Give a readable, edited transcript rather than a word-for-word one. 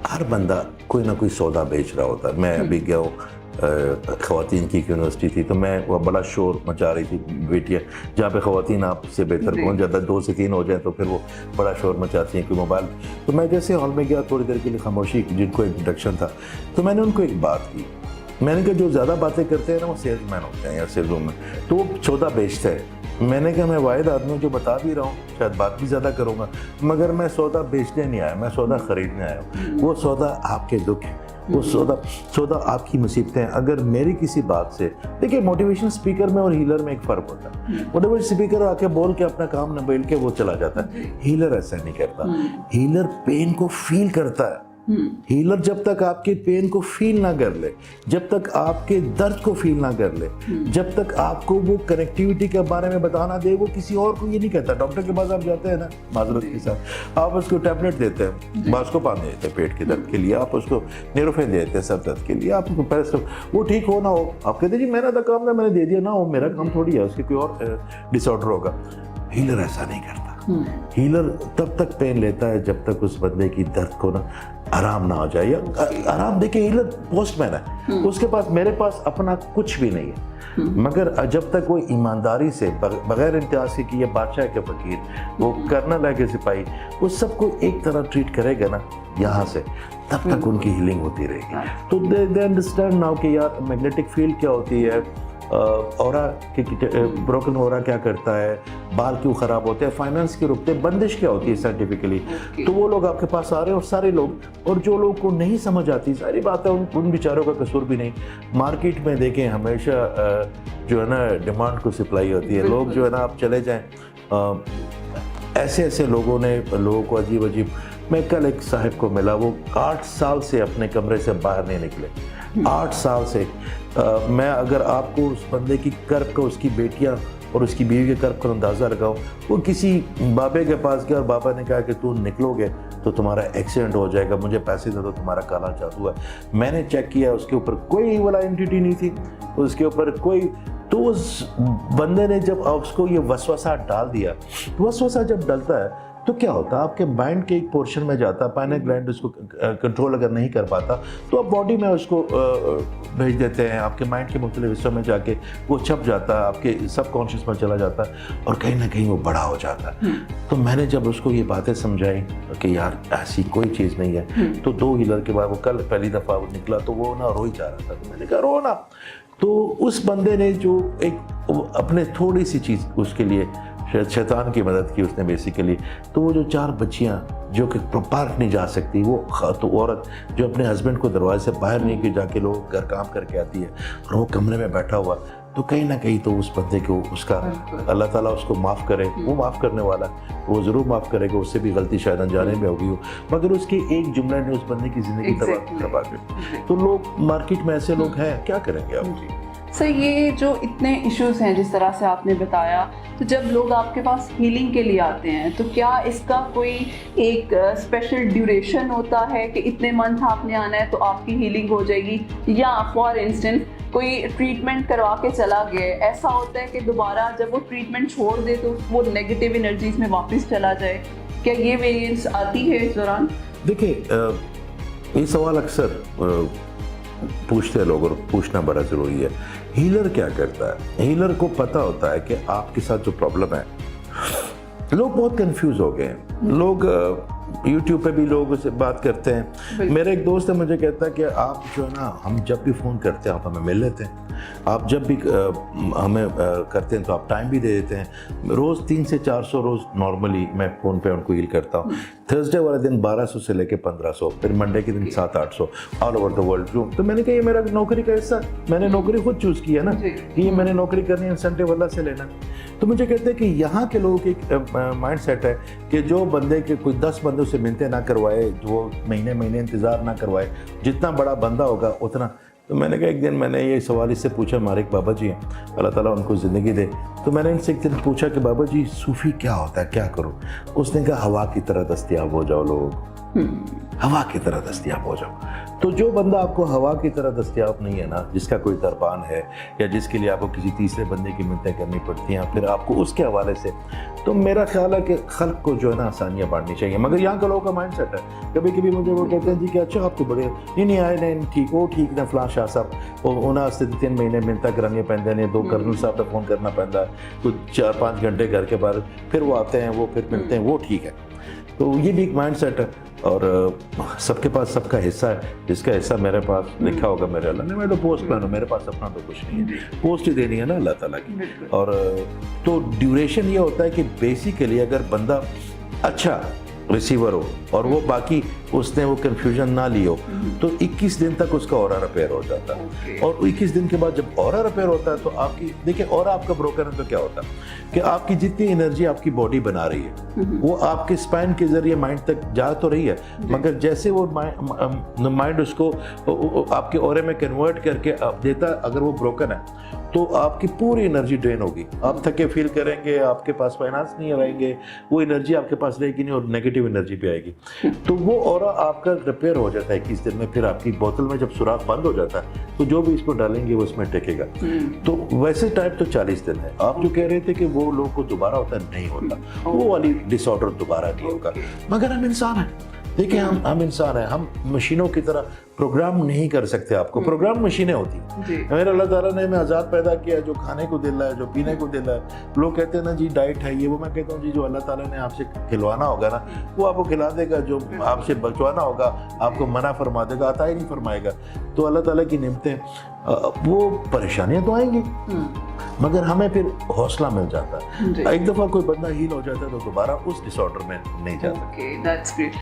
हर बंदा कोई ना कोई सौदा बेच रहा होता है। मैं अभी गया हूँ ख़वातीन की यूनिवर्सिटी थी, तो मैं वो बड़ा शोर मचा रही थी बेटियाँ, जहाँ पे ख़वातीन आपसे बेहतर पहुँच जाता है, 2 से 3 हो जाए तो फिर वो बड़ा शोर मचाती हैं कि मोबाइल। तो मैं जैसे हॉल में गया, थोड़ी देर के लिए खामोशी, जिनको इंट्रोडक्शन था, तो मैंने उनको एक बात की। मैंने कहा जो ज़्यादा बातें करते हैं ना वो सेल्समैन होते हैं या सेल्सवुमन, तो वो सौदा बेचते हैं। मैंने कहा मैं वाहिद आदमी हूँ जो बता भी रहा हूँ, शायद बात भी ज़्यादा करूँगा, मगर मैं सौदा बेचने नहीं आया, मैं सौदा ख़रीदने आया हूँ। वो सौदा आपके दुख है, वो सौदा आपकी मुसीबतें हैं। अगर मेरी किसी बात से, देखिए मोटिवेशन स्पीकर में और हीलर में एक फ़र्क होता है। मोटिवेशन स्पीकर आके बोल के अपना काम नबेड़ के वो चला जाता है, हीलर ऐसा नहीं करता। हीलर पेन को फील करता है। हीलर जब तक आपके पेन को फील ना कर ले, जब तक आपके दर्द को फील ना कर ले, जब तक आपको वो कनेक्टिविटी के बारे में बताना दे, वो किसी और को ये नहीं कहता। डॉक्टर के पास आप जाते हैं ना माजरत के साथ, आप उसको टैबलेट देते हैं, बास्कोपान देते हैं पेट के दर्द के लिए, आप उसको न्यूरोफेन देते हैं सर दर्द के लिए, आप उसको पैरासिटामोल, वो ठीक हो ना हो, आप कहते जी मेरा तो काम था मैंने दे दिया ना, वो मेरा काम थोड़ी है, उसके कोई और डिसऑर्डर होगा। हीलर ऐसा नहीं करता। हीलर तब तक पेन लेता है जब तक उस बंदे की दर्द को ना आराम ना हो जाए, या आराम देखिए हीलर पोस्टमैन है, उसके पास, मेरे पास अपना कुछ भी नहीं है, मगर जब तक वो ईमानदारी से बगैर इम्तियाज के कि ये बादशाह के फकीर, वो कर्नल है के सिपाही, वो सबको एक तरह ट्रीट करेगा ना यहाँ से, तब तक उनकी हीलिंग होती रहेगी। तो दे अंडरस्टैंड नाउ कि यार मैग्नेटिक फील्ड क्या होती है, ऑरा कि ब्रोकन ऑरा क्या करता है, बाल क्यों ख़राब होते हैं, फाइनेंस क्यों रुकते हैं, बंदिश क्या होती है साइंटिफिकली। तो वो लोग आपके पास आ रहे हैं, और सारे लोग, और जो लोग को नहीं समझ आती, सारी बात है उन बेचारों का कसूर भी नहीं। मार्केट में देखें हमेशा जो है ना डिमांड को सप्लाई होती है, लोग जो है ना, आप चले जाएँ ऐसे ऐसे लोगों को अजीब अजीब। मैं कल एक साहिब को मिला, वो 8 साल से अपने कमरे से बाहर नहीं निकले, 8 साल से। मैं अगर आपको उस बंदे की कर्ब का, उसकी बेटियां और उसकी बीवी के कर्ब का अंदाज़ा लगाऊं, वो किसी बाबे के पास गया और बाबा ने कहा कि तू निकलोगे तो तुम्हारा एक्सीडेंट हो जाएगा, मुझे पैसे दे दो, तुम्हारा काला जादू है। मैंने चेक किया, उसके ऊपर कोई वाला एंटिटी नहीं थी, उसके ऊपर कोई। तो उस बंदे ने जब उसको ये वसवसा डाल दिया, वसवसा जब डलता है तो क्या होता है, आपके माइंड के एक पोर्शन में जाता है, पाइनल ग्लैंड उसको कंट्रोल अगर नहीं कर पाता तो आप बॉडी में उसको भेज देते हैं, आपके माइंड के मुख्तलिफ हिस्सों में जाके वो छप जाता है, आपके सबकॉन्शियस में चला जाता है, और कहीं ना कहीं वो बड़ा हो जाता है। तो मैंने जब उसको ये बातें समझाई कि यार ऐसी कोई चीज़ नहीं है, तो 2 हीलर के बाद वो कल पहली दफ़ा वो निकला तो वो ना रो ही जा रहा था, तो मैंने कहा रो ना। तो उस बंदे ने जो एक अपने थोड़ी सी चीज़ उसके लिए शैतान की मदद की उसने बेसिकली, तो वो जो 4 बच्चियां जो कि पार्क नहीं जा सकती, वो तो औरत जो अपने हस्बैंड को दरवाजे से बाहर नहीं की, जाके लोग घर काम करके आती है, और वो कमरे में बैठा हुआ, तो कहीं ना कहीं तो उस बंदे को उसका अल्लाह ताला उसको माफ़ करे, वो माफ़ करने वाला, वो ज़रूर माफ़ करेगा, उससे भी गलती शायद अनजाने में होगी हो, मगर उसके एक जुमले ने उस बंदे की ज़िंदगी तबाह कर। तो लोग मार्केट में ऐसे लोग हैं, क्या करेंगे आप? सर ये जो इतने इश्यूज़ हैं जिस तरह से आपने बताया, तो जब लोग आपके पास हीलिंग के लिए आते हैं तो क्या इसका कोई एक स्पेशल ड्यूरेशन होता है कि इतने मंथ आपने आना है तो आपकी हीलिंग हो जाएगी, या फॉर इंस्टेंस कोई ट्रीटमेंट करवा के चला गया, ऐसा होता है कि दोबारा जब वो ट्रीटमेंट छोड़ दे तो वो नेगेटिव एनर्जीज में वापस चला जाए, क्या ये वेरिएंस आती है इस दौरान? देखिए ये सवाल अक्सर पूछते हैं लोग, और पूछना बड़ा ज़रूरी है। हीलर क्या करता है? हीलर को पता होता है कि आपके साथ जो प्रॉब्लम है, लोग बहुत कंफ्यूज हो गए हैं। लोग YouTube पे भी लोगों से बात करते हैं। मेरा एक दोस्त है, मुझे कहता है कि आप जो है ना, हम जब भी फ़ोन करते हैं आप हमें मिल लेते हैं, आप जब भी हमें करते हैं तो आप टाइम भी दे देते हैं। रोज़ 300 से 400 रोज़ नॉर्मली मैं फ़ोन पे उनको हील करता हूँ। थर्सडे वाले दिन 1200 से लेके 1500, फिर मंडे के दिन 700-800 all over the world room. तो मैंने कहा ये मेरा नौकरी का हिस्सा, मैंने नौकरी खुद चूज़ किया ना कि ये मैंने नौकरी करनी, इंसेंटिव अल्लाह से लेना। तो मुझे कहते हैं कि यहाँ के लोगों की एक माइंड सेट है कि जो बंदे के कोई 10 बंदों से मिलते ना करवाए, जो महीने महीने इंतज़ार ना करवाए, जितना बड़ा बंदा होगा उतना। तो मैंने कहा, एक दिन मैंने ये सवाल इससे पूछा, हमारे एक बाबा जी हैं, अल्लाह ताला उनको ज़िंदगी दे, तो मैंने इनसे एक दिन पूछा कि बाबा जी सूफ़ी क्या होता है, क्या करूँ? उसने कहा हवा की तरह दस्तयाब हो जाओ लोग, हवा की तरह दस्तयाब हो जाओ। तो जो बंदा आपको हवा की तरह दस्तयाब नहीं है ना, जिसका कोई दरबान है या जिसके लिए आपको किसी तीसरे बंदे की मिन्नतें करनी पड़ती हैं फिर आपको उसके हवाले से, तो मेरा ख्याल है कि खल्क को जो है ना आसानियाँ बांटनी चाहिए। मगर यहाँ के लोगों का माइंड सेट है, कभी कभी मुझे वो कहते हैं जी कि अच्छा आप तो बड़े नहीं आए नहीं ठीक वो ठीक ना फलां शाह साहब उन्हें 3 महीने मिन्नतां करानियां पैंदियां ने, 2 कर्नल साहब का फ़ोन करना पैंदा है, कुछ 4-5 घंटे घर के बाद फिर वो आते हैं, वो फिर मिलते हैं, वो ठीक है। तो ये भी एक माइंड सेट है और सबके पास सबका हिस्सा है। जिसका हिस्सा मेरे पास लिखा होगा मेरे अल्लाह ने, मैं तो पोस्ट मैन हूँ, मेरे पास अपना तो कुछ नहीं है, पोस्ट ही देनी है ना अल्लाह ताला की। और तो ड्यूरेशन ये होता है कि बेसिकली अगर बंदा अच्छा रिसीवर हो और वो बाकी उसने वो कंफ्यूजन ना ली हो तो 21 दिन तक उसका ऑरा रिपेयर हो जाता है। और 21 दिन के बाद जब ऑरा रिपेयर होता है तो आपकी देखिए ऑरा आपका ब्रोकन है तो क्या होता है कि आपकी जितनी एनर्जी आपकी बॉडी बना रही है वो आपके स्पाइन के जरिए माइंड तक जा तो रही है, मगर जैसे वो माइंड उसको आपके ऑरे में कन्वर्ट करके देता है, अगर वो ब्रोकन है तो आपकी पूरी एनर्जी ड्रेन होगी, आप थके फील करेंगे, आपके पास फाइनेंस नहीं रहेंगे, वो एनर्जी आपके पास रहेगी नहीं और नेगेटिव एनर्जी भी आएगी। तो वो ऑरा आपका रिपेयर हो जाता है 21 दिन में। फिर आपकी बोतल में जब सुराख बंद हो जाता है तो जो भी इसको डालेंगे वो इसमें टेकेगा। तो वैसे टाइप तो 40 दिन है। आप जो कह रहे थे कि वो लोगों को दोबारा होता है, नहीं होता, वो वाली डिसऑर्डर दोबारा नहीं होगा। मगर हम इंसान हैं, देखिए हम इंसान हैं, हम मशीनों की तरह प्रोग्राम नहीं कर सकते। आपको प्रोग्राम मशीनें होती हैं। मेरे अल्लाह ताला ने हमें आज़ाद पैदा किया, जो खाने को दिल है, जो पीने को दिल है। लोग कहते हैं ना जी डाइट है ये वो, मैं कहता हूँ जी जो अल्लाह ताला ने आपसे खिलवाना होगा ना वो आपको खिला देगा, जो आपसे बचवाना होगा आपको मना फरमा देगा, अता ही नहीं फरमाएगा। तो अल्लाह ताला की नेमतें, वो परेशानियाँ तो आएंगी मगर हमें फिर हौसला मिल जाता है। एक दफ़ा कोई बंदा हील हो जाता है तो दोबारा उस डिसऑर्डर में नहीं जाता। Okay, that's great.